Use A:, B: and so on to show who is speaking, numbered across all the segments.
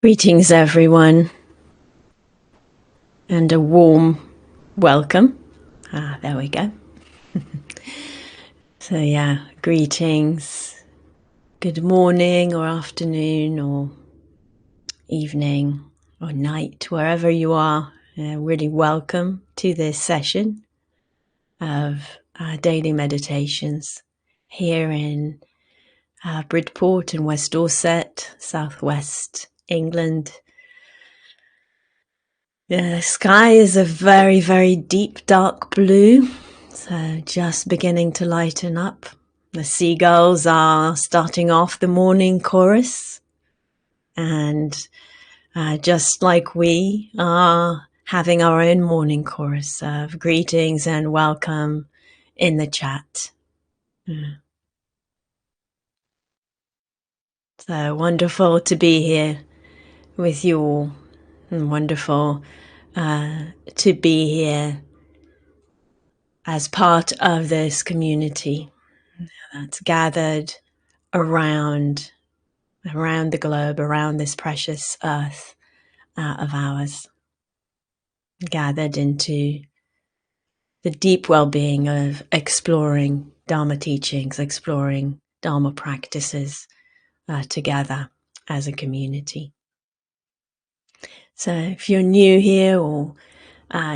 A: Greetings, everyone, and a warm welcome. There we go. So, yeah, greetings. Good morning, or afternoon, or evening, or night, wherever you are. Really welcome to this session of daily meditations here in Bridport in West Dorset, southwest England. The sky is a very, very deep, dark blue, so just beginning to lighten up. The seagulls are starting off the morning chorus, and just like we are having our own morning chorus of greetings and welcome in the chat. So wonderful to be here with you all, and wonderful to be here as part of this community that's gathered around the globe, around this precious earth of ours, gathered into the deep well-being of exploring Dharma teachings, exploring Dharma practices together as a community. So if you're new here or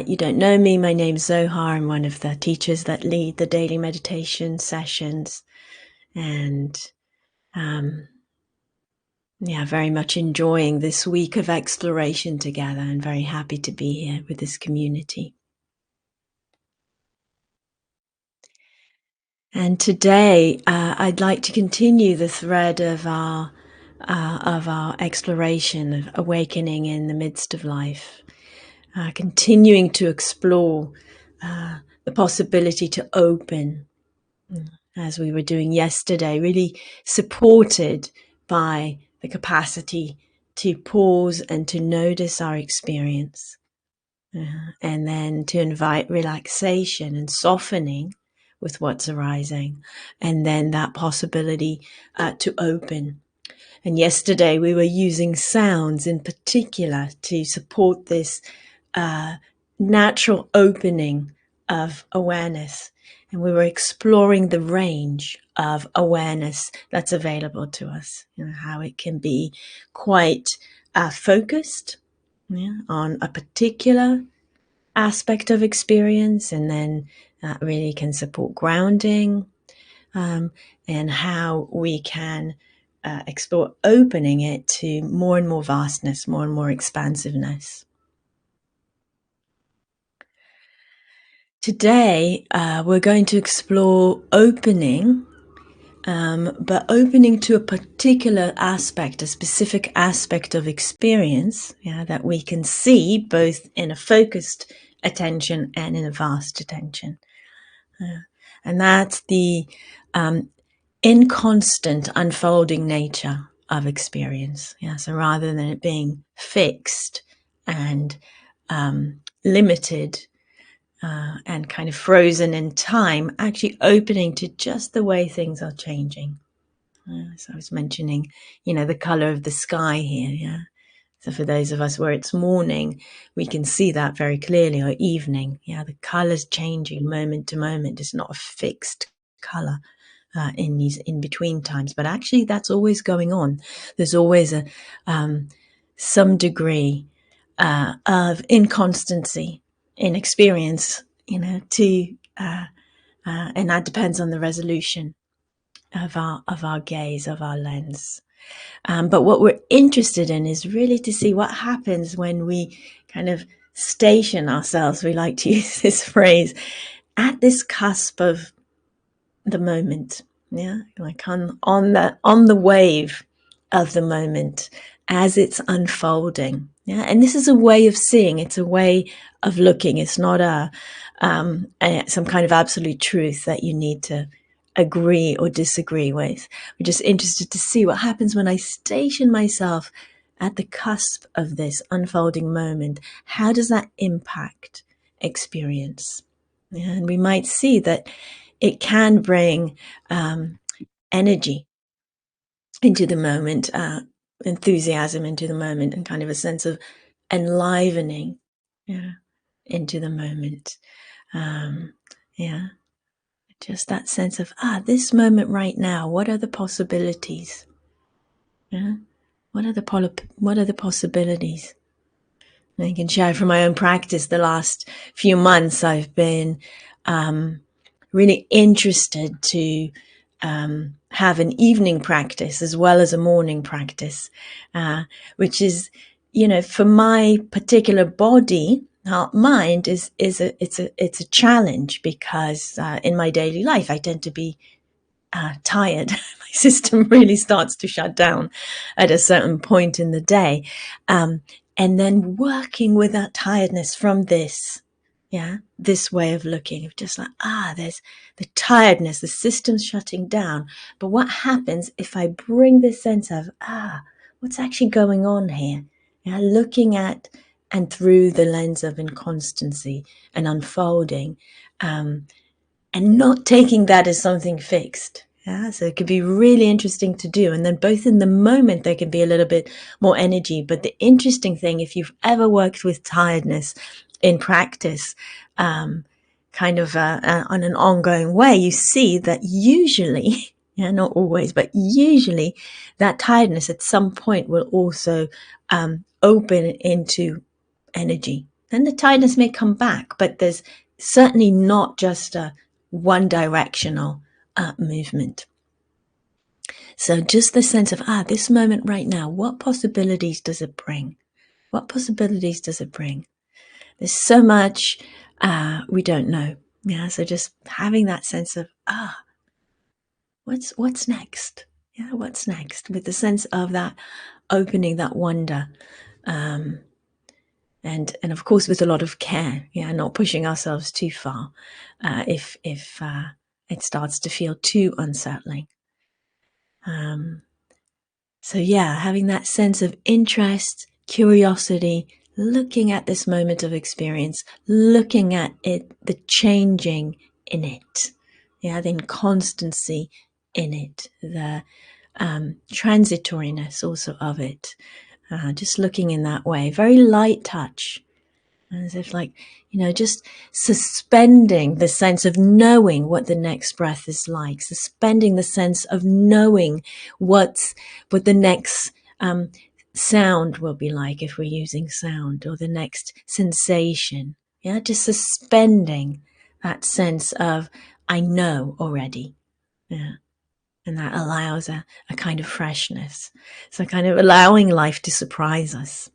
A: you don't know me, my name's Zohar. I'm one of the teachers that lead the daily meditation sessions, and very much enjoying this week of exploration together, and very happy to be here with this community. And today, I'd like to continue the thread of our exploration of awakening in the midst of life, continuing to explore the possibility to open, as we were doing yesterday, really supported by the capacity to pause and to notice our experience, and then to invite relaxation and softening with what's arising, and then that possibility to open. And yesterday we were using sounds in particular to support this natural opening of awareness. And we were exploring the range of awareness that's available to us, how it can be quite focused on a particular aspect of experience, and then that really can support grounding, and how we can explore opening it to more and more vastness, more and more expansiveness. Today, we're going to explore opening, but opening to a particular aspect, a specific aspect of experience, that we can see both in a focused attention and in a vast attention. And that's the inconstant unfolding nature of experience. So rather than it being fixed and limited, and kind of frozen in time, actually opening to just the way things are changing. So I was mentioning, the color of the sky here. So for those of us where it's morning, we can see that very clearly, or evening. The color's changing moment to moment. It's not a fixed color in these in-between times, but actually that's always going on. There's always some degree of inconstancy in experience, and that depends on the resolution of our gaze, of our lens. But what we're interested in is really to see what happens when we kind of station ourselves. We like to use this phrase, at this cusp of the moment, like on the wave of the moment as it's unfolding. And this is a way of seeing. It's a way of looking. It's not some kind of absolute truth that you need to agree or disagree with. We're just interested to see what happens when I station myself at the cusp of this unfolding moment. How does that impact experience? And we might see that it can bring energy into the moment, enthusiasm into the moment, and kind of a sense of enlivening, yeah, into the moment. Yeah, just that sense of, this moment right now, what are the possibilities? Yeah, what are the possibilities? I can share from my own practice. The last few months, I've been really interested to have an evening practice as well as a morning practice, which is, for my particular body, mind it's a challenge, because in my daily life I tend to be tired. My system really starts to shut down at a certain point in the day. And then working with that tiredness from this, this way of looking, of just like, there's the tiredness, the system's shutting down. But what happens if I bring this sense of, what's actually going on here? Looking at and through the lens of inconstancy and unfolding, and not taking that as something fixed. Yeah, so it could be really interesting to do. And then both in the moment, there can be a little bit more energy. But the interesting thing, if you've ever worked with tiredness in practice, kind of on an ongoing way, you see that usually, not always, but usually that tiredness at some point will also open into energy. Then the tiredness may come back, but there's certainly not just a one directional movement. So just the sense of, this moment right now, what possibilities does it bring? What possibilities does it bring? There's so much we don't know. Yeah. So just having that sense of, what's next? Yeah. What's next? With the sense of that opening, that wonder. And of course, with a lot of care, not pushing ourselves too far if it starts to feel too unsettling. So having that sense of interest, curiosity, looking at this moment of experience, looking at it, the changing in it, the inconstancy in it, the transitoriness also of it. Just looking in that way, very light touch. As if just suspending the sense of knowing what the next breath is like, suspending the sense of knowing what the next sound will be like if we're using sound, or the next sensation. Just suspending that sense of, I know already. And that allows a kind of freshness. So kind of allowing life to surprise us.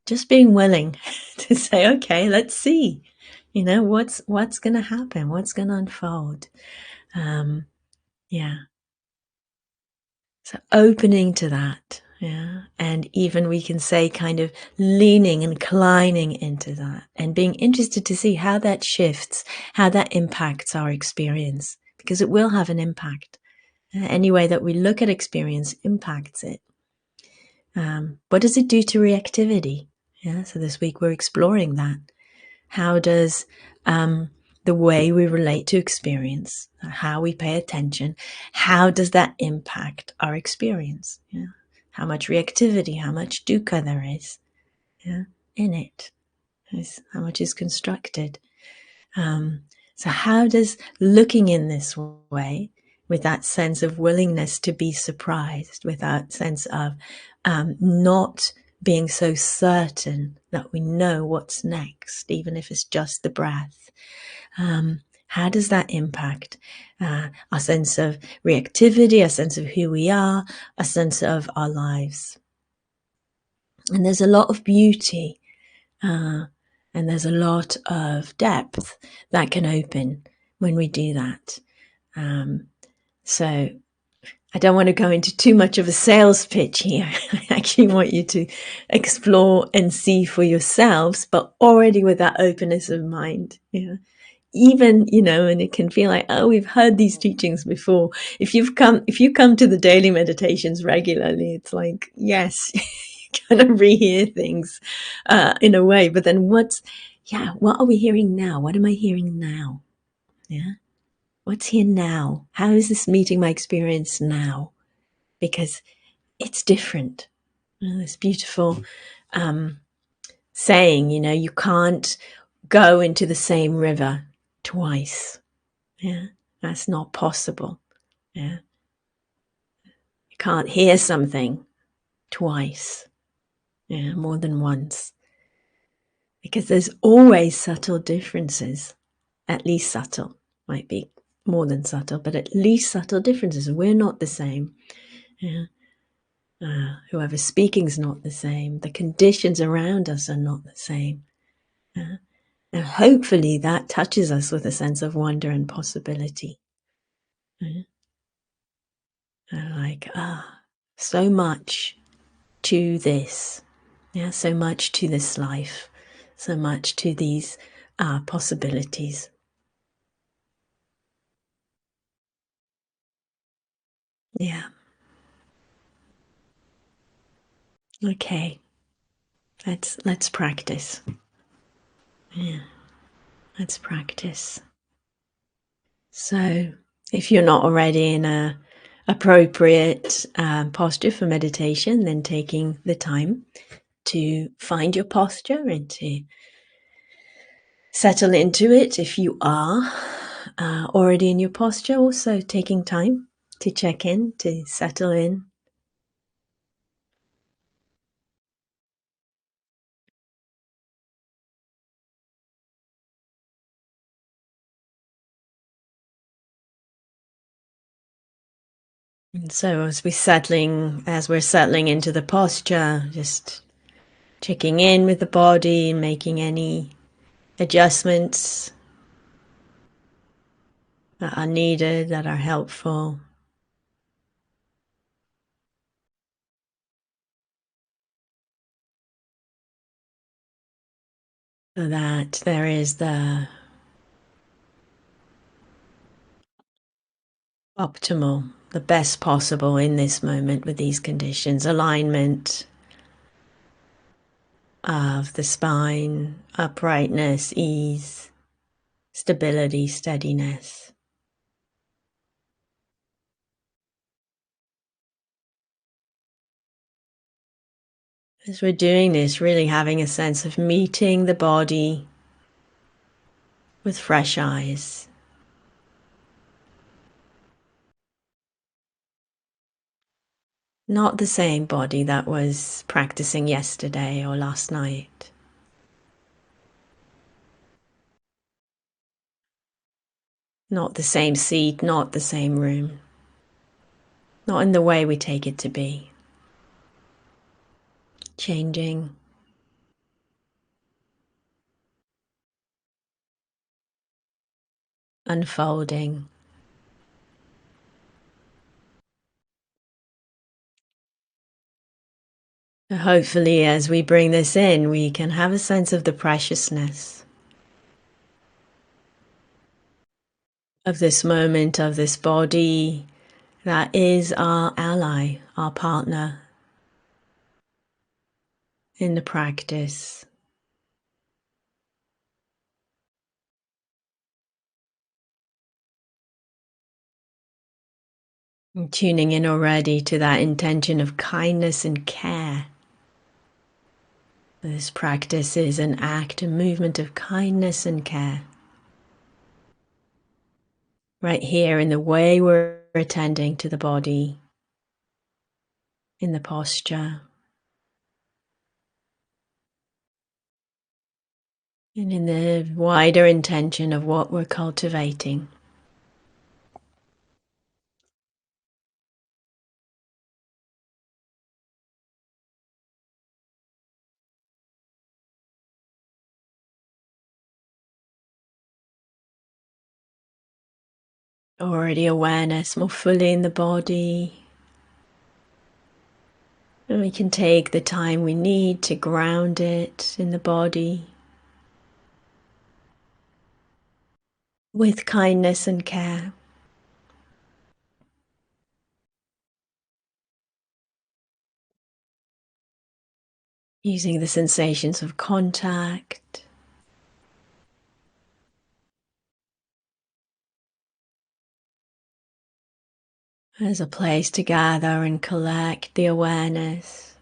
A: Just being willing to say, okay, let's see, what's going to happen, what's going to unfold. So opening to that, and even we can say kind of leaning, inclining into that, and being interested to see how that shifts, how that impacts our experience, because it will have an impact. Any way that we look at experience impacts it. What does it do to reactivity? So this week we're exploring that. How does the way we relate to experience, how we pay attention, how does that impact our experience? How much reactivity, how much dukkha there is in it, how much is constructed. So how does looking in this way, with that sense of willingness to be surprised, with that sense of not being so certain that we know what's next, even if it's just the breath, how does that impact our sense of reactivity, a sense of who we are, a sense of our lives? And there's a lot of beauty and there's a lot of depth that can open when we do that. So I don't want to go into too much of a sales pitch here. I actually want you to explore and see for yourselves, but already with that openness of mind. Even, and it can feel like, we've heard these teachings before. If you come to the daily meditations regularly, it's like, yes, you're going to rehear things in a way. But then what are we hearing now? What am I hearing now? What's here now? How is this meeting my experience now? Because it's different. This beautiful saying, you can't go into the same river twice. Yeah, that's not possible. Yeah, you can't hear something twice. Yeah, more than once. Because there's always subtle differences, at least subtle, might be more than subtle, but at least subtle differences. We're not the same. Yeah. Whoever's speaking is not the same. The conditions around us are not the same. Yeah. And hopefully that touches us with a sense of wonder and possibility. Yeah. Like, so much to this. Yeah, so much to this life. So much to these possibilities. Yeah. Okay. Let's practice. Yeah. Let's practice. So, if you're not already in a appropriate posture for meditation, then taking the time to find your posture and to settle into it. If you are already in your posture, also taking time to check in, to settle in. And so as we're settling into the posture, just checking in with the body and making any adjustments that are needed, that are helpful. So that there is the optimal, the best possible in this moment with these conditions, alignment of the spine, uprightness, ease, stability, steadiness. As we're doing this, really having a sense of meeting the body with fresh eyes. Not the same body that was practicing yesterday or last night. Not the same seat, not the same room. Not in the way we take it to be. Changing. Unfolding. Hopefully, as we bring this in, we can have a sense of the preciousness of this moment, of this body that is our ally, our partner in the practice. And tuning in already to that intention of kindness and care. This practice is an act, a movement of kindness and care. Right here in the way we're attending to the body, in the posture, and in the wider intention of what we're cultivating. Already awareness more fully in the body. And we can take the time we need to ground it in the body with kindness and care. Using the sensations of contact, as a place to gather and collect the awareness.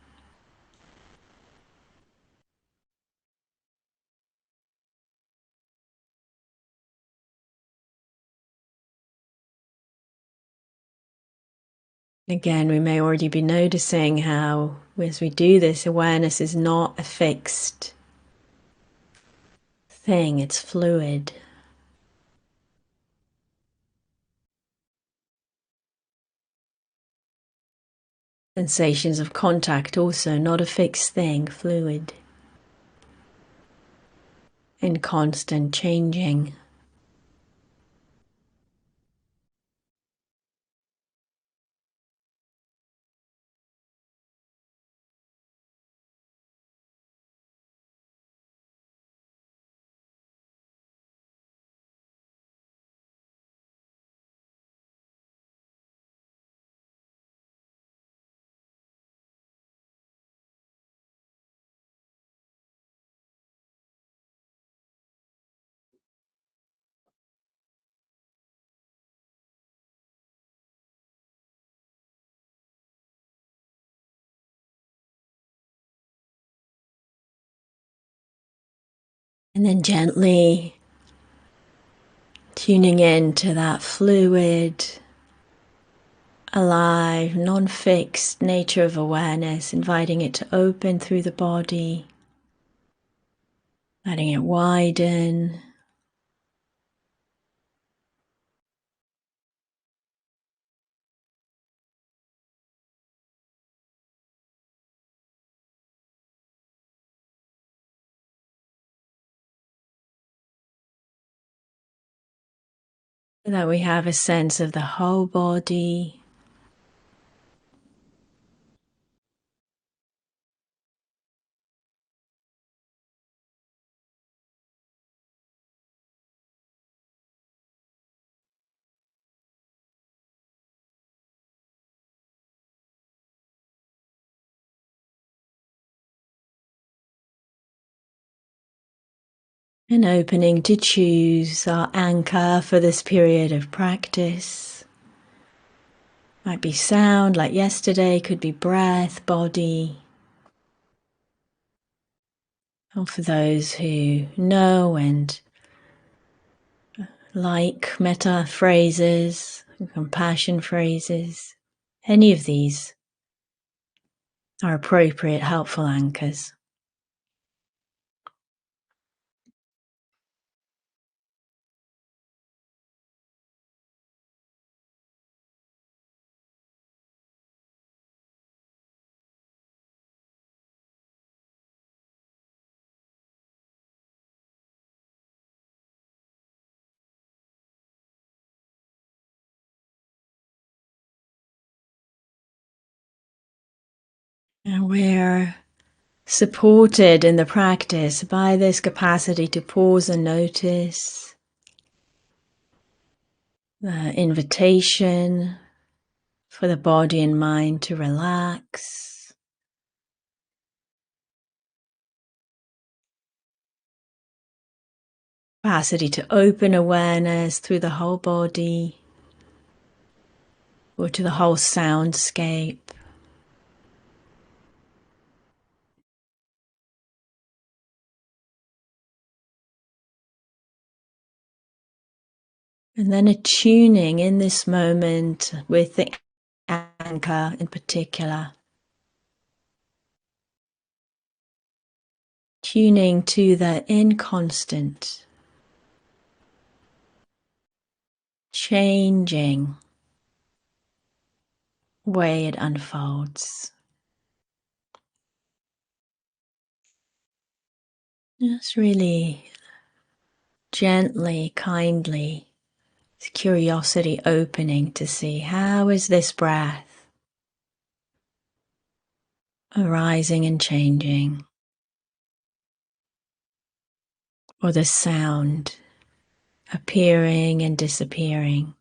A: Again, we may already be noticing how, as we do this, awareness is not a fixed thing, it's fluid. Sensations of contact also not a fixed thing, fluid, in constant changing. And then gently tuning in to that fluid, alive, non-fixed nature of awareness, inviting it to open through the body, letting it widen, so that we have a sense of the whole body. And opening to choose our anchor for this period of practice. Might be sound like yesterday, could be breath, body. Or for those who know and like metta phrases, compassion phrases, any of these are appropriate, helpful anchors. And we're supported in the practice by this capacity to pause and notice, the invitation for the body and mind to relax, capacity to open awareness through the whole body or to the whole soundscape. And then attuning in this moment with the anchor in particular. Tuning to the inconstant, changing way it unfolds. Just really gently, kindly, curiosity opening to see how is this breath arising and changing, or the sound appearing and disappearing.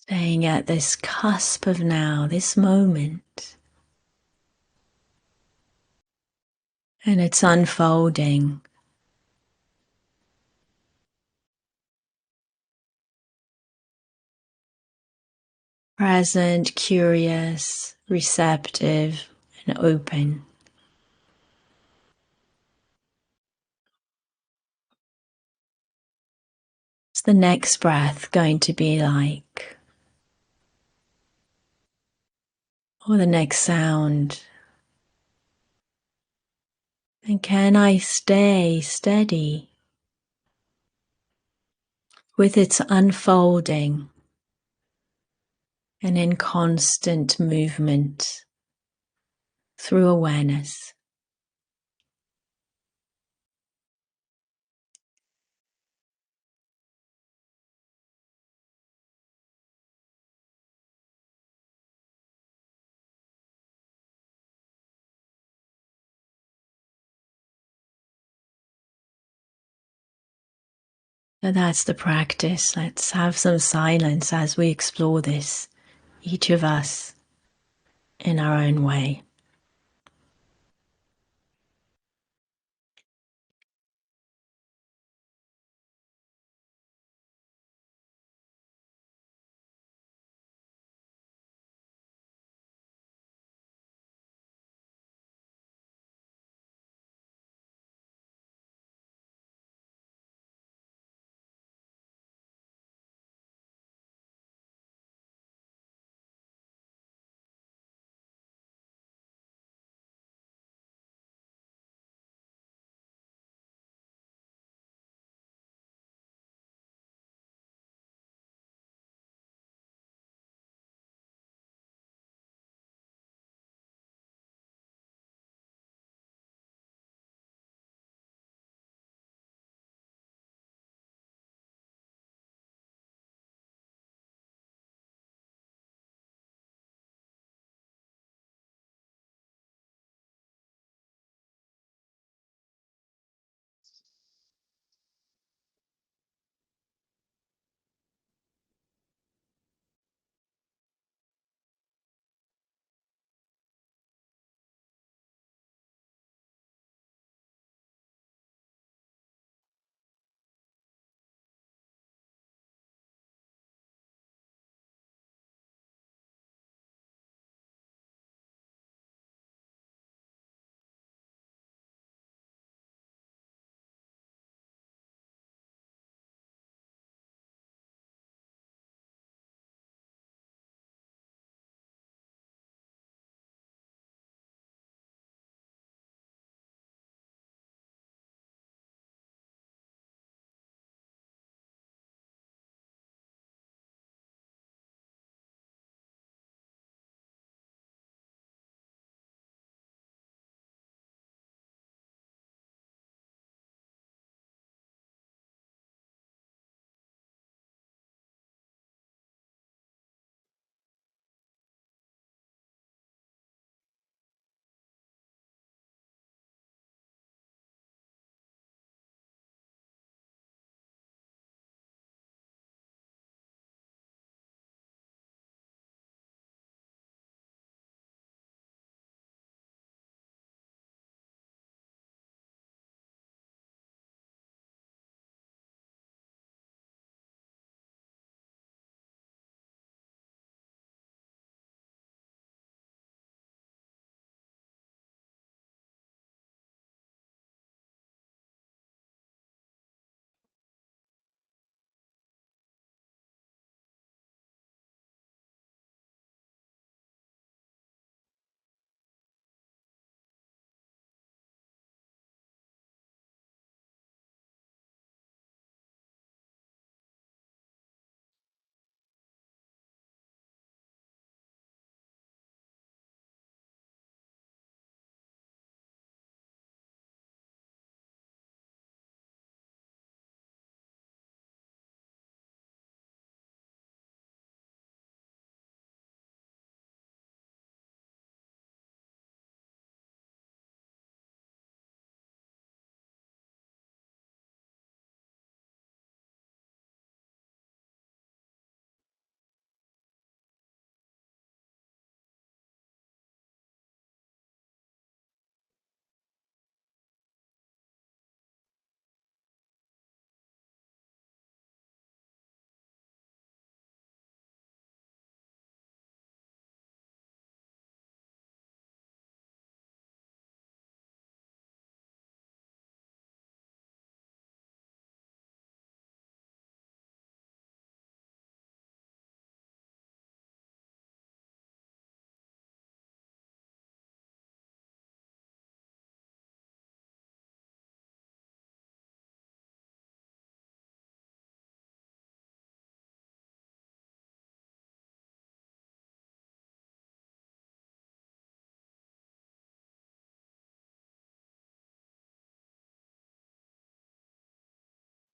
A: Staying at this cusp of now, this moment, and it's unfolding present, curious, receptive, and open. What's the next breath going to be like? Or the next sound? And can I stay steady with its unfolding and in constant movement through awareness? So that's the practice. Let's have some silence as we explore this, each of us in our own way.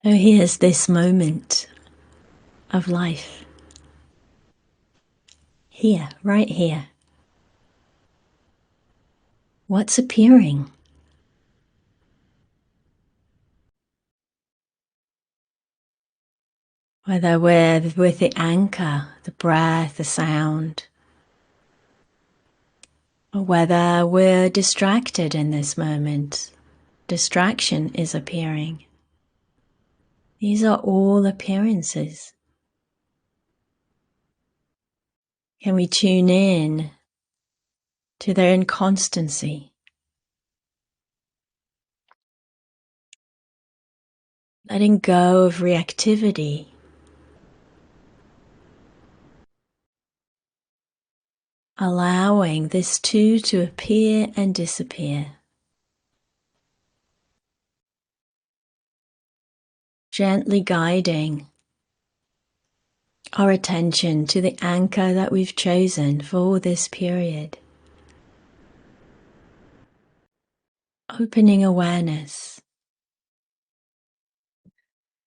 A: Oh, here's this moment of life. Here, right here. What's appearing? Whether we're with the anchor, the breath, the sound, or whether we're distracted in this moment, distraction is appearing. These are all appearances. Can we tune in to their inconstancy? Letting go of reactivity. Allowing this too to appear and disappear. Gently guiding our attention to the anchor that we've chosen for this period. Opening awareness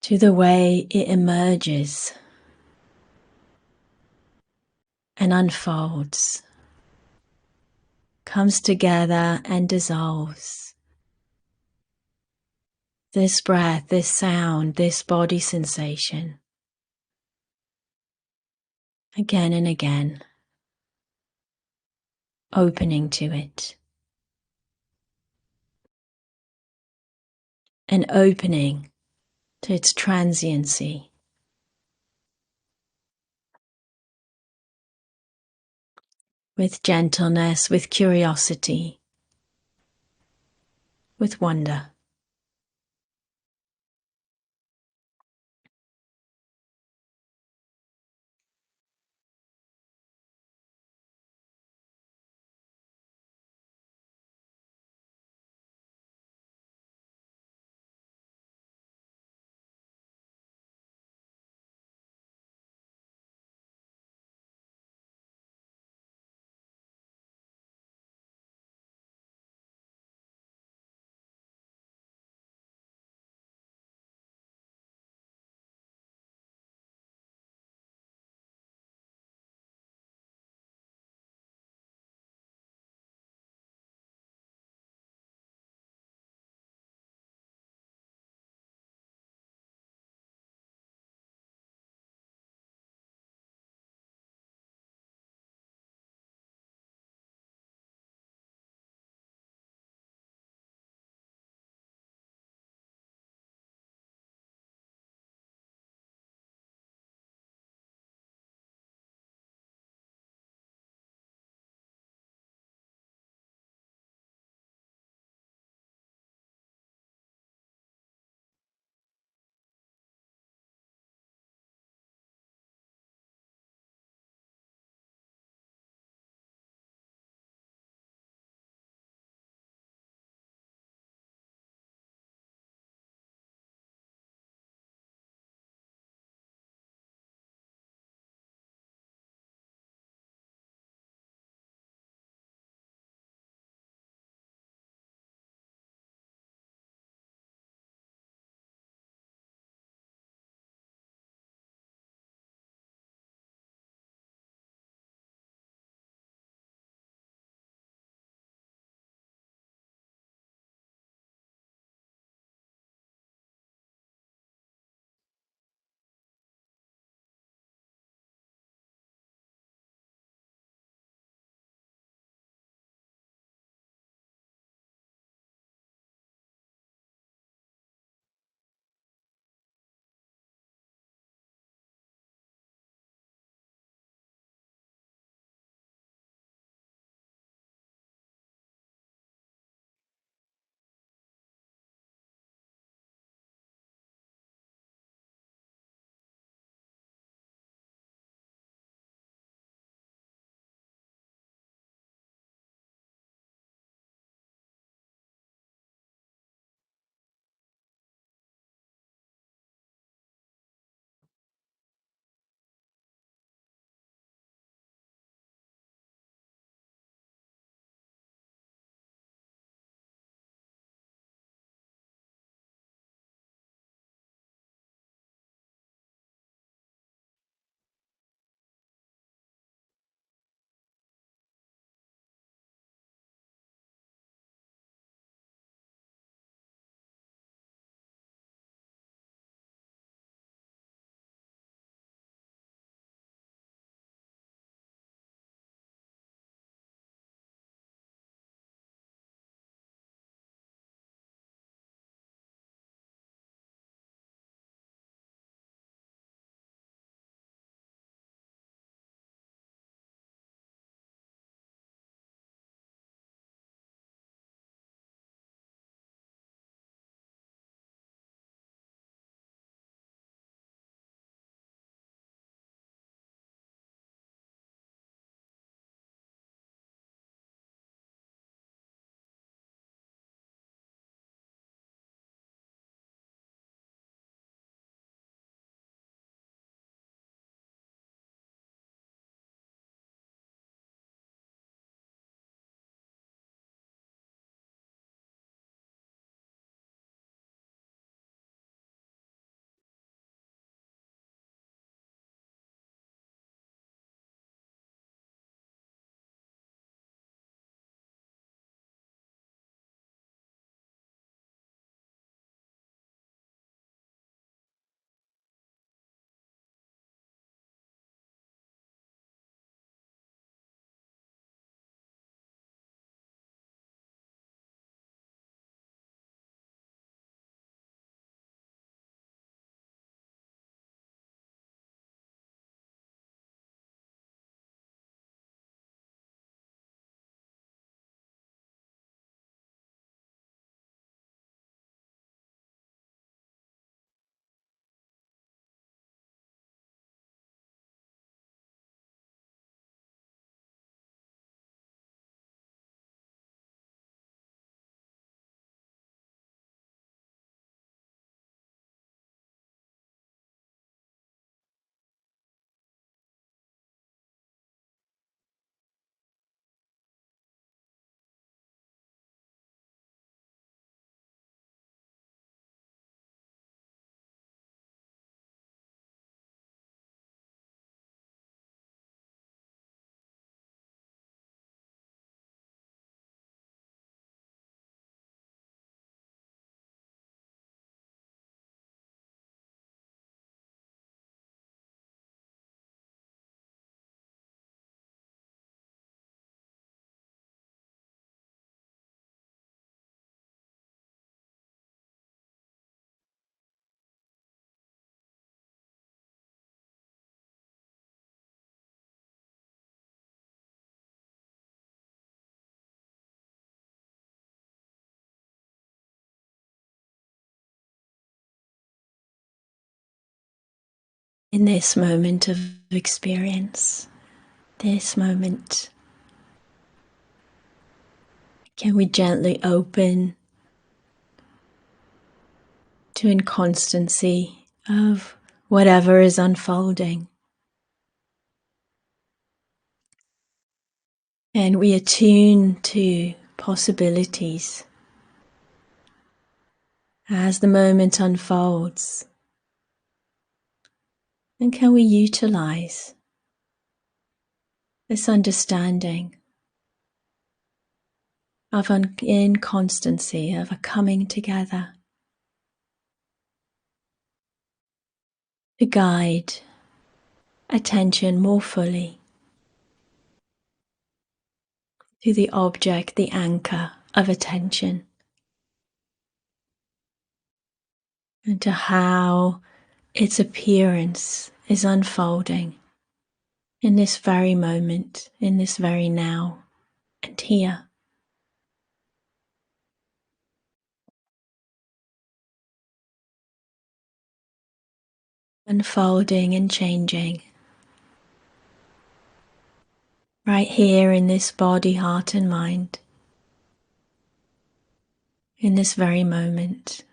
A: to the way it emerges and unfolds, comes together and dissolves. This breath, this sound, this body sensation, again and again, opening to it. And opening to its transiency. With gentleness, with curiosity, with wonder. in this moment of experience, this moment, can we gently open to inconstancy of whatever is unfolding? And we attune to possibilities as the moment unfolds. And can we utilize this understanding of inconstancy, of a coming together, to guide attention more fully to the object, the anchor of attention, and to how its appearance is unfolding in this very moment, in this very now and here. Unfolding and changing right here in this body, heart and mind, in this very moment.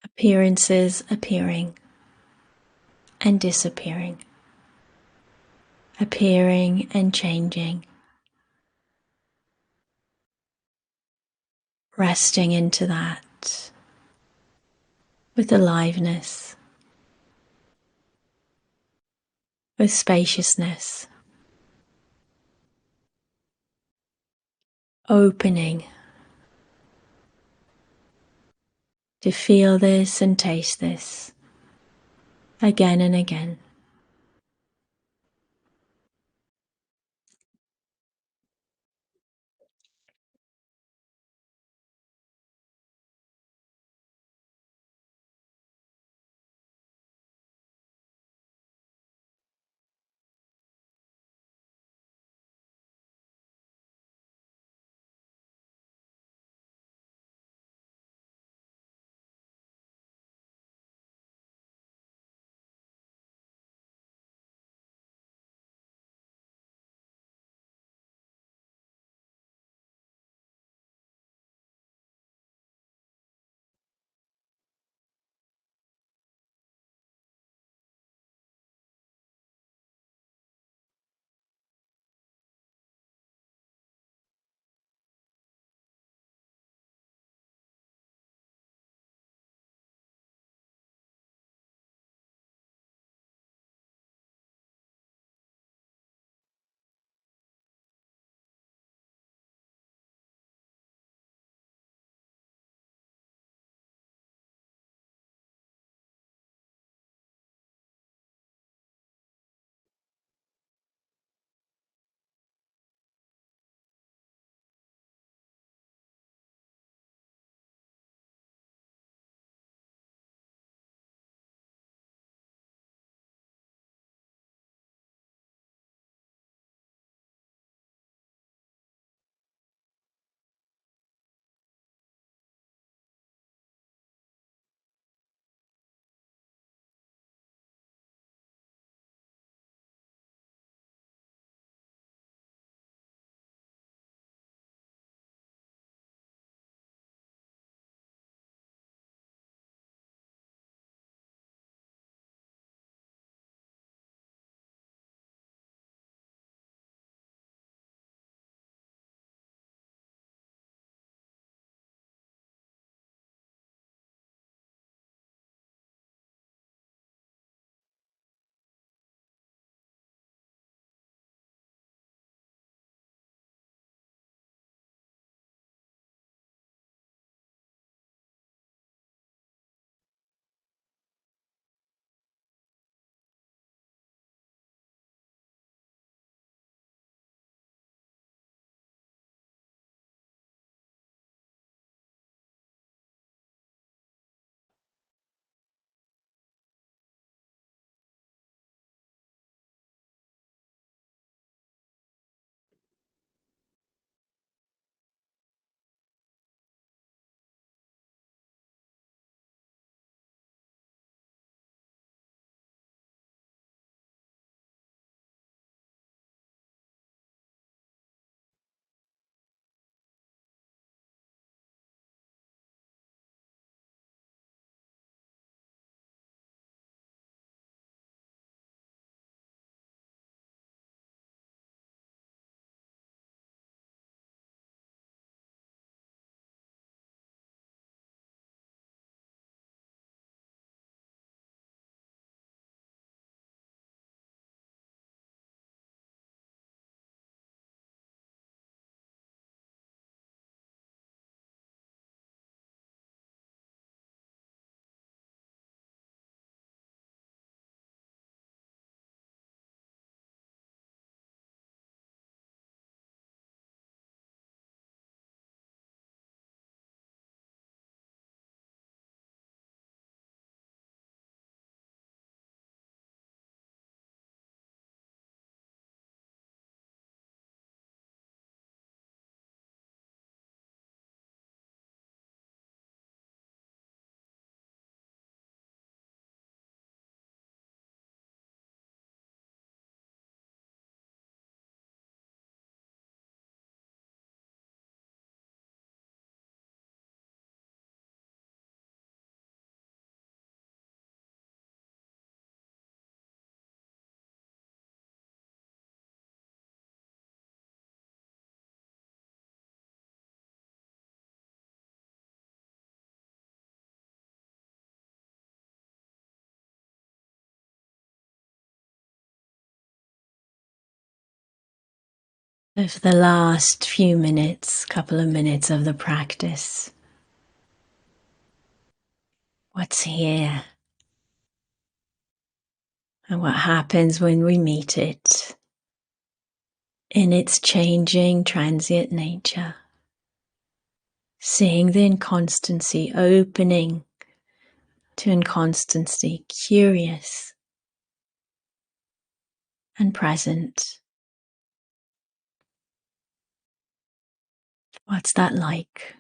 A: Appearances appearing and disappearing, appearing and changing, resting into that with aliveness, with spaciousness, opening to feel this and taste this again and again. So for the last few minutes, couple of minutes of the practice, what's here and what happens when we meet it in its changing, transient nature, seeing the inconstancy, opening to inconstancy, curious and present. What's that like?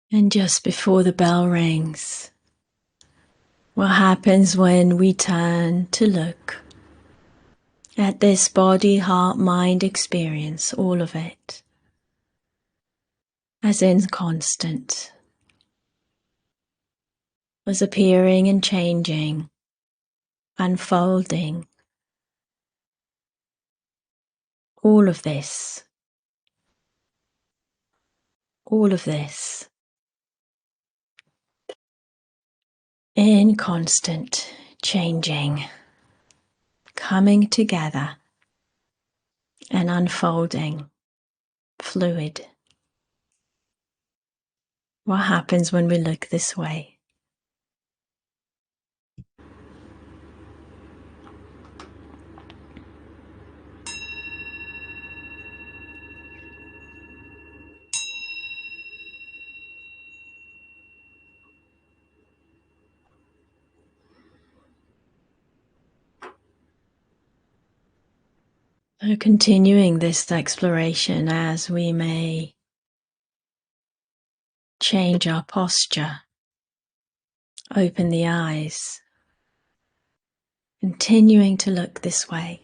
A: And just before the bell rings, what happens when we turn to look at this body, heart, mind experience, all of it, as inconstant, as appearing and changing, unfolding, all of this, inconstant, changing, coming together and unfolding, fluid. What happens when we look this way? So continuing this exploration as we may change our posture, open the eyes, continuing to look this way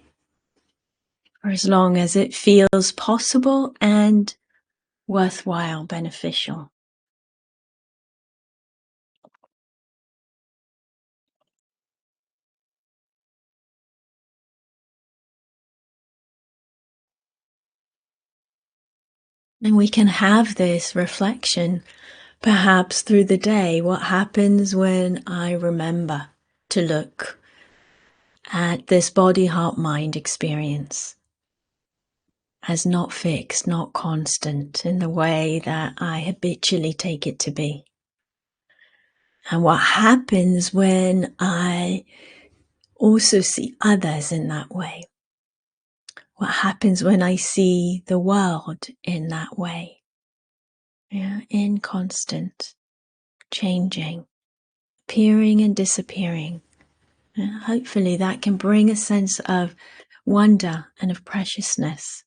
A: for as long as it feels possible and worthwhile, beneficial. And we can have this reflection perhaps through the day. What happens when I remember to look at this body, heart, mind experience as not fixed, not constant in the way that I habitually take it to be? And what happens when I also see others in that way? What happens when I see the world in that way? Yeah, inconstant, changing, appearing and disappearing. Yeah, hopefully that can bring a sense of wonder and of preciousness,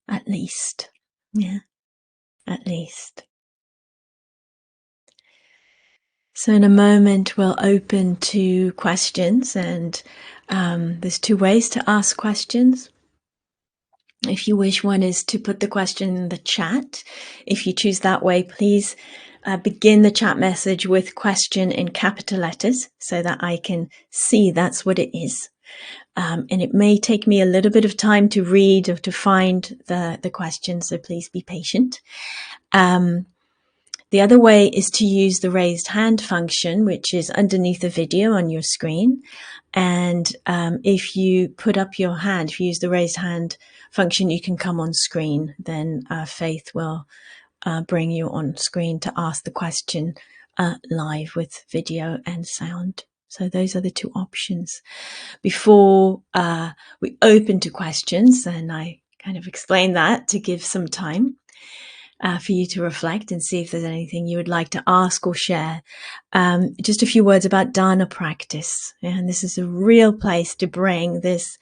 A: at least. Yeah, at least. So in a moment we'll open to questions, and there's two ways to ask questions. If you wish, one is to put the question in the chat. If you choose that way, please begin the chat message with question in capital letters so that I can see that's what it is. And it may take me a little bit of time to read or to find the question, so please be patient. The The other way is to use the raised hand function, which is underneath the video on your screen. And if you put up your hand, if you use the raised hand function, you can come on screen. Then Faith will bring you on screen to ask the question live with video and sound. So those are the two options. Before we open to questions, and I kind of explain that to give some time for you to reflect and see if there's anything you would like to ask or share. Just a few words about dana practice. And this is a real place to bring this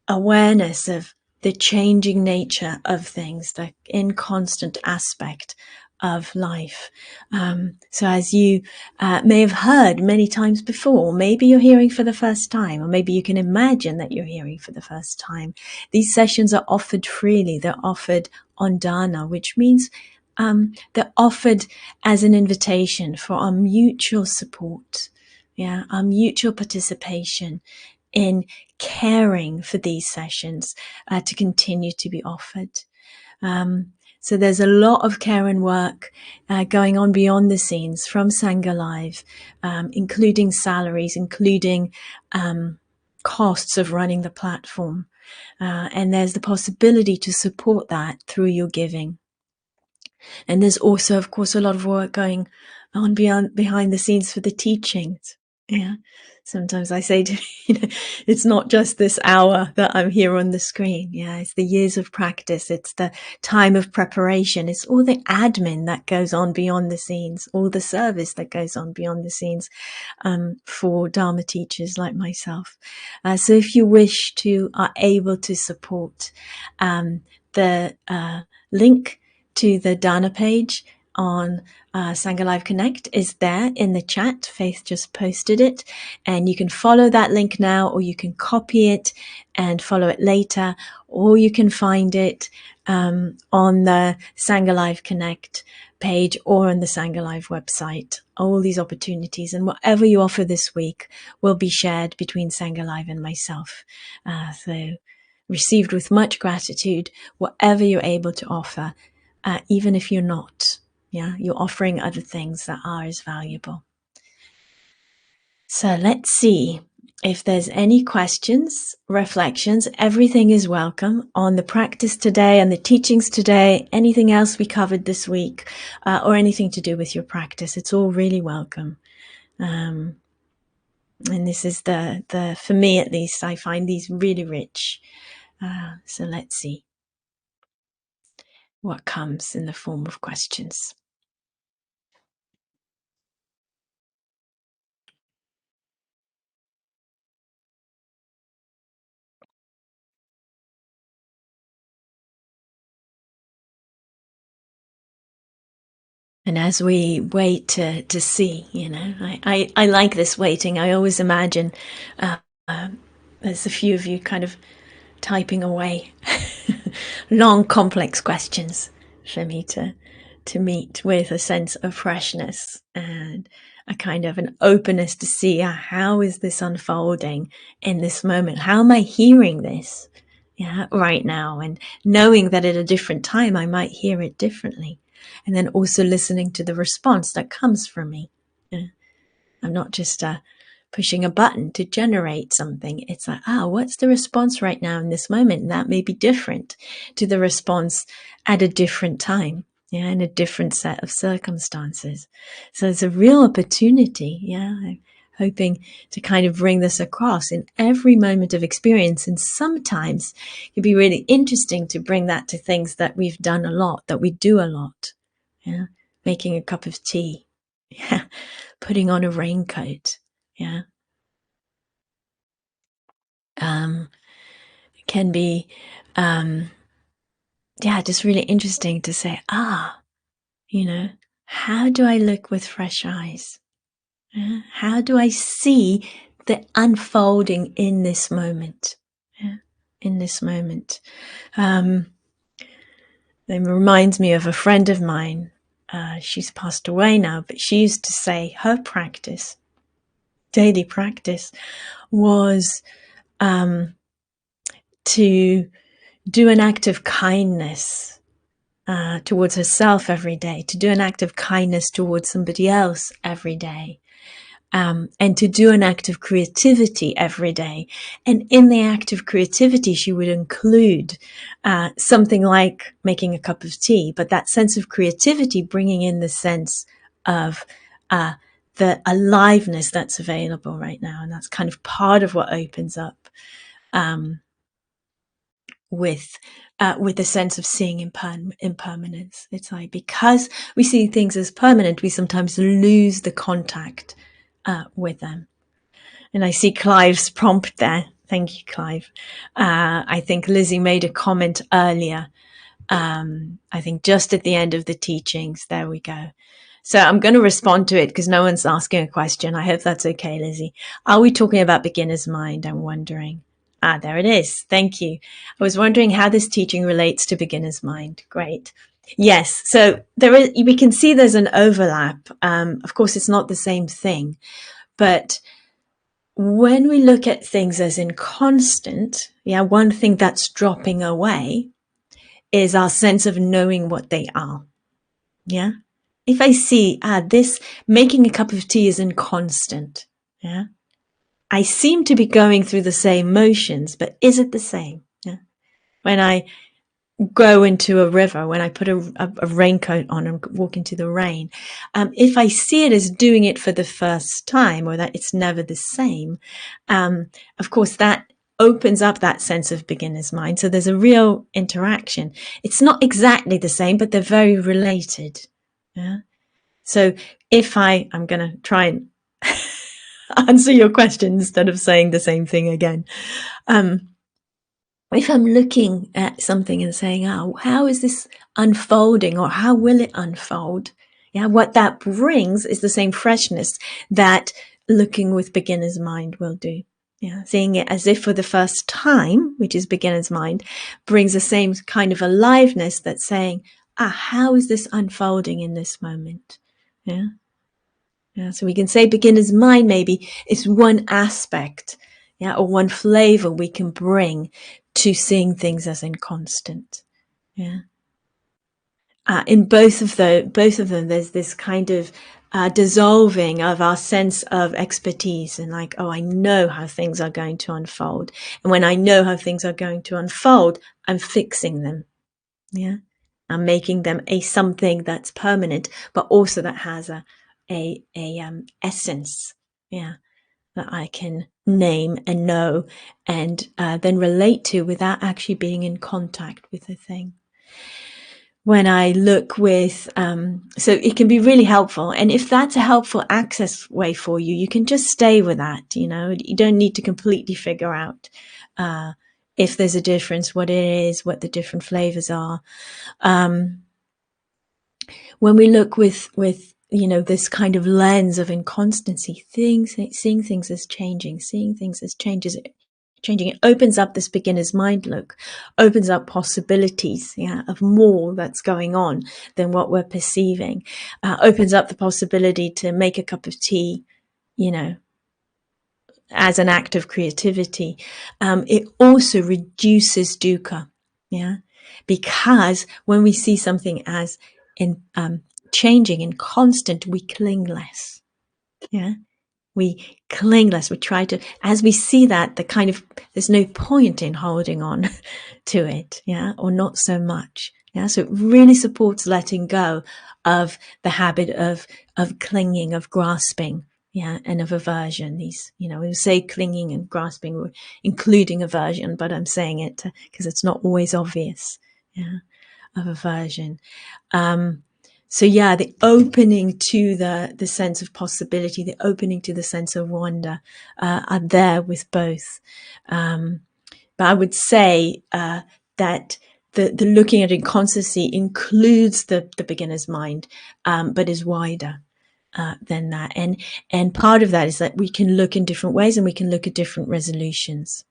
A: awareness of the changing nature of things, the inconstant aspect of life. So as you may have heard many times before, maybe you're hearing for the first time, or maybe you can imagine that you're hearing for the first time. These sessions are offered freely. They're offered on dana, which means they're offered as an invitation for our mutual support, our mutual participation in caring for these sessions to continue to be offered. So there's a lot of care and work going on beyond the scenes from Sangha Live, including salaries, including costs of running the platform. And there's the possibility to support that through your giving. And there's also, of course, a lot of work going on behind the scenes for the teachings. Yeah. Sometimes I say to it's not just this hour that I'm here on the screen. Yeah, it's the years of practice. It's the time of preparation. It's all the admin that goes on beyond the scenes, all the service that goes on beyond the scenes for Dharma teachers like myself. So if you wish to, are able to support, the link to the Dana page on Sangha Live Connect is there in the chat. Faith just posted it, and you can follow that link now, or you can copy it and follow it later, or you can find it on the Sangha Live Connect page or on the Sangha Live website. All these opportunities, and whatever you offer this week will be shared between Sangha Live and myself. So received with much gratitude, whatever you're able to offer. Even if you're not, you're offering other things that are as valuable. So let's see if there's any questions, reflections. Everything is welcome on the practice today and the teachings today, anything else we covered this week, or anything to do with your practice. It's all really welcome. And this is the for me at least, I find these really rich. So let's see what comes in the form of questions. And as we wait to see, I like this waiting. I always imagine there's a few of you kind of typing away long, complex questions for me to meet with a sense of freshness and a kind of an openness to see how is this unfolding in this moment? How am I hearing this right now? And knowing that at a different time I might hear it differently. And then also listening to the response that comes from me. I'm not just pushing a button to generate something. It's like, what's the response right now in this moment? And that may be different to the response at a different time, in a different set of circumstances. So it's a real opportunity. I'm hoping to kind of bring this across in every moment of experience. And sometimes it can be really interesting to bring that to things that we've done a lot, that we do a lot. Making a cup of tea, putting on a raincoat, it can be, just really interesting to say, how do I look with fresh eyes? How do I see the unfolding in this moment? In this moment. It reminds me of a friend of mine. She's passed away now, but she used to say her practice, daily practice, was to do an act of kindness towards herself every day, to do an act of kindness towards somebody else every day, and to do an act of creativity every day. And in the act of creativity, she would include something like making a cup of tea, but that sense of creativity bringing in the sense of the aliveness that's available right now. And that's kind of part of what opens up with a sense of seeing impermanence. It's like, because we see things as permanent, we sometimes lose the contact with them. And I see Clive's prompt there. Thank you, Clive. I think Lizzie made a comment earlier. I think just at the end of the teachings. There we go. So I'm going to respond to it because no one's asking a question. I hope that's okay, Lizzie. Are we talking about beginner's mind? I'm wondering. There it is. Thank you. I was wondering how this teaching relates to beginner's mind. Great. Yes. So we can see there's an overlap. Of course, it's not the same thing, but when we look at things as in constant, one thing that's dropping away is our sense of knowing what they are. Yeah. If I see, this making a cup of tea is in constant. Yeah. I seem to be going through the same motions, but is it the same? Yeah. When I go into a river, when I put a raincoat on and walk into the rain, if I see it as doing it for the first time, or that it's never the same, of course that opens up that sense of beginner's mind. So there's a real interaction. It's not exactly the same, but they're very related. Yeah. So if I'm going to try and answer your question instead of saying the same thing again. If I'm looking at something and saying, how is this unfolding, or how will it unfold? Yeah, what that brings is the same freshness that looking with beginner's mind will do. Yeah, seeing it as if for the first time, which is beginner's mind, brings the same kind of aliveness that's saying, how is this unfolding in this moment? Yeah. Yeah, so we can say beginner's mind maybe is one aspect, or one flavor we can bring to seeing things as in constant. Yeah. In both of them, there's this kind of dissolving of our sense of expertise, and like, I know how things are going to unfold. And when I know how things are going to unfold, I'm fixing them. Yeah. I'm making them a something that's permanent, but also that has a essence, that I can name and know, and then relate to without actually being in contact with the thing. When I look with, so it can be really helpful. And if that's a helpful access way for you, you can just stay with that. You don't need to completely figure out if there's a difference, what it is, what the different flavors are. When we look with this kind of lens of inconstancy, seeing things as changing, seeing things as changing, it opens up this beginner's mind look, opens up possibilities of more that's going on than what we're perceiving, opens up the possibility to make a cup of tea, as an act of creativity. It also reduces dukkha, because when we see something as in changing and constant, we cling less. We cling less. We try to, as we see that, there's no point in holding on to it, or not so much. So it really supports letting go of the habit of clinging, of grasping, and of aversion. These, we say clinging and grasping, including aversion, but I'm saying it because it's not always obvious, of aversion. So the opening to the sense of possibility, the opening to the sense of wonder, are there with both. But I would say that the looking at inconstancy includes the beginner's mind, but is wider than that. And part of that is that we can look in different ways, and we can look at different resolutions.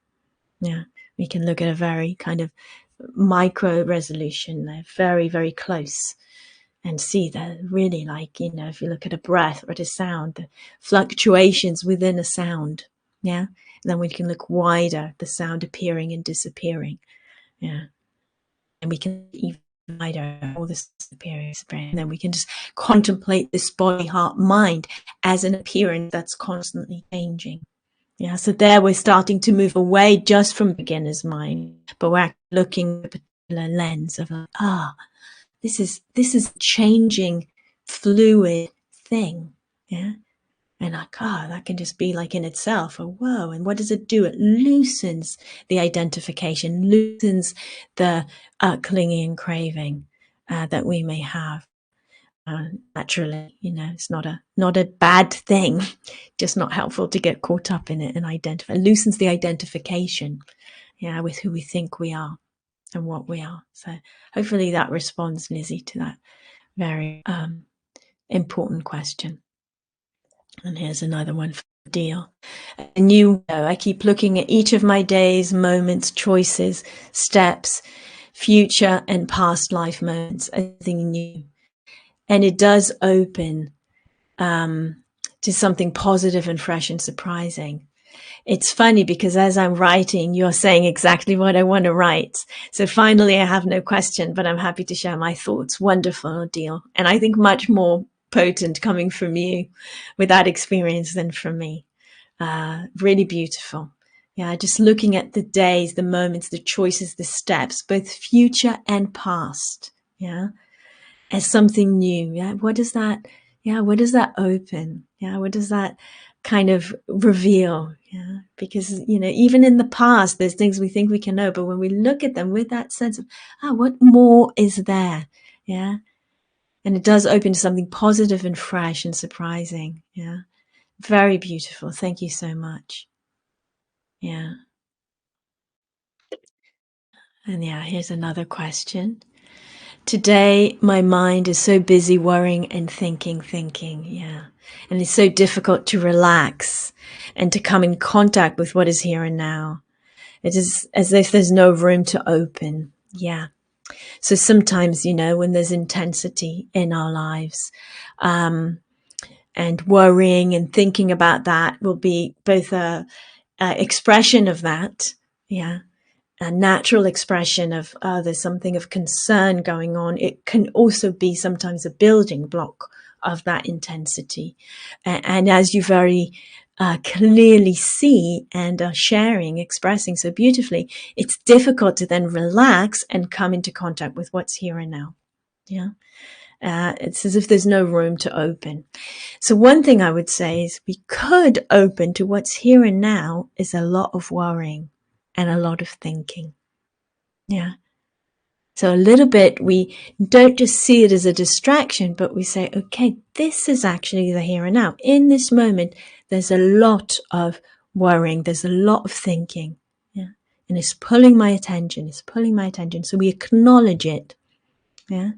A: We can look at a very kind of micro resolution. They're very, very close. And see that really, like, if you look at a breath or at a sound, the fluctuations within a sound. And then we can look wider, the sound appearing and disappearing. And we can even provider, all this superior spirit. And then we can just contemplate this body, heart, mind as an appearance that's constantly changing. Yeah, so there we're starting to move away just from beginner's mind, but we're looking at a particular lens of this is a changing, fluid thing. Yeah. And that can just be like in itself, whoa. And what does it do? It loosens the identification, loosens the clinging and craving that we may have. Naturally, it's not a bad thing, just not helpful to get caught up in it and identify. It loosens the identification, with who we think we are and what we are. So hopefully that responds, Lizzie, to that very important question. And here's another one for Deal. And I keep looking at each of my days, moments, choices, steps, future and past life moments, anything new. And it does open to something positive and fresh and surprising. It's funny because as I'm writing, you're saying exactly what I want to write. So finally, I have no question, but I'm happy to share my thoughts. Wonderful, Deal. And I think much more potent coming from you with that experience than from me. Really beautiful. Yeah, just looking at the days, the moments, the choices, the steps, both future and past. Yeah, as something new. Yeah, what does that open? Yeah, what does that kind of reveal? Yeah, because even in the past, there's things we think we can know, but when we look at them with that sense of what more is there? Yeah. And it does open to something positive and fresh and surprising. Yeah. Very beautiful. Thank you so much. Yeah. And here's another question. Today, my mind is so busy worrying and thinking. Yeah. And it's so difficult to relax and to come in contact with what is here and now. It is as if there's no room to open. Yeah. So sometimes, when there's intensity in our lives, and worrying and thinking about that will be both a expression of that, a natural expression of there's something of concern going on. It can also be sometimes a building block of that intensity. And as you very clearly see and are sharing, expressing so beautifully, it's difficult to then relax and come into contact with what's here and now. Yeah. It's as if there's no room to open. So one thing I would say is we could open to what's here and now is a lot of worrying and a lot of thinking. Yeah. So a little bit, we don't just see it as a distraction, but we say, okay, this is actually the here and now. In this moment, there's a lot of worrying. There's a lot of thinking. Yeah. And it's pulling my attention. So we acknowledge it. Yeah.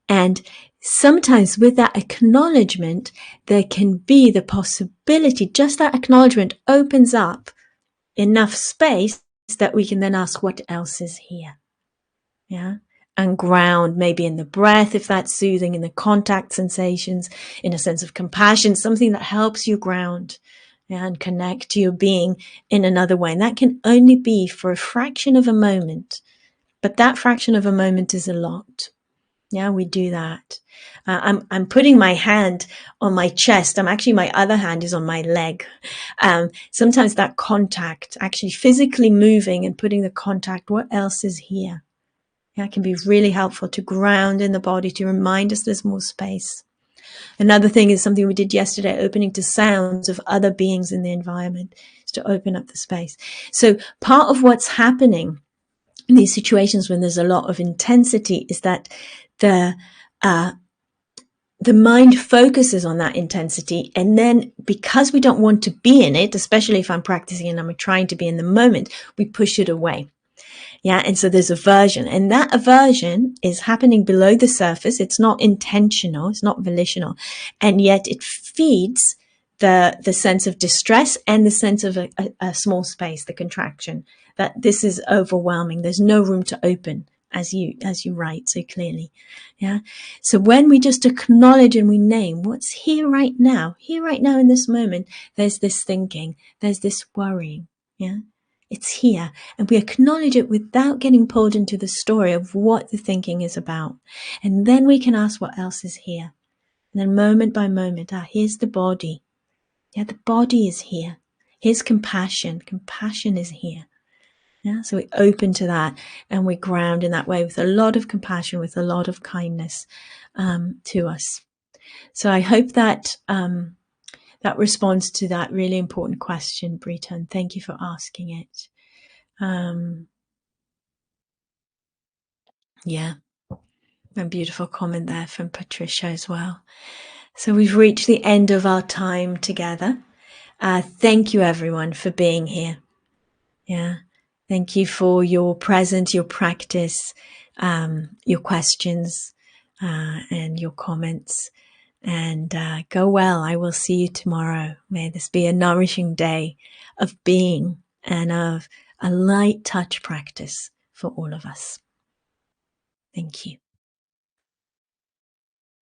A: And sometimes with that acknowledgement, there can be the possibility, just that acknowledgement opens up enough space that we can then ask what else is here. Yeah. And ground maybe in the breath, if that's soothing, in the contact sensations, in a sense of compassion, something that helps you ground and connect to your being in another way. And that can only be for a fraction of a moment. But that fraction of a moment is a lot. Yeah, we do that. I'm putting my hand on my chest. My other hand is on my leg. Sometimes that contact, actually physically moving and putting the contact, what else is here? Yeah, it can be really helpful to ground in the body, to remind us there's more space. Another thing is something we did yesterday, opening to sounds of other beings in the environment, is to open up the space. So part of what's happening in these situations when there's a lot of intensity is that the mind focuses on that intensity, and then because we don't want to be in it, especially if I'm practicing and I'm trying to be in the moment, we push it away. Yeah, and so there's aversion, and that aversion is happening below the surface. It's not intentional, it's not volitional, and yet it feeds the sense of distress and the sense of a small space, the contraction, that this is overwhelming. There's no room to open, as you write so clearly. Yeah. So when we just acknowledge and we name what's here right now in this moment, there's this thinking, there's this worrying. Yeah. It's here, and we acknowledge it without getting pulled into the story of what the thinking is about. And then we can ask what else is here. And then moment by moment, here's the body. Yeah, the body is here. Here's compassion. Compassion is here. Yeah, so we open to that and we ground in that way with a lot of compassion, with a lot of kindness to us. So I hope that that responds to that really important question, Brita, and thank you for asking it. Yeah, a beautiful comment there from Patricia as well. So we've reached the end of our time together. Thank you, everyone, for being here. Yeah, thank you for your presence, your practice, your questions, and your comments. And go well. I will see you tomorrow. May this be a nourishing day of being and of a light touch practice for all of us. Thank you.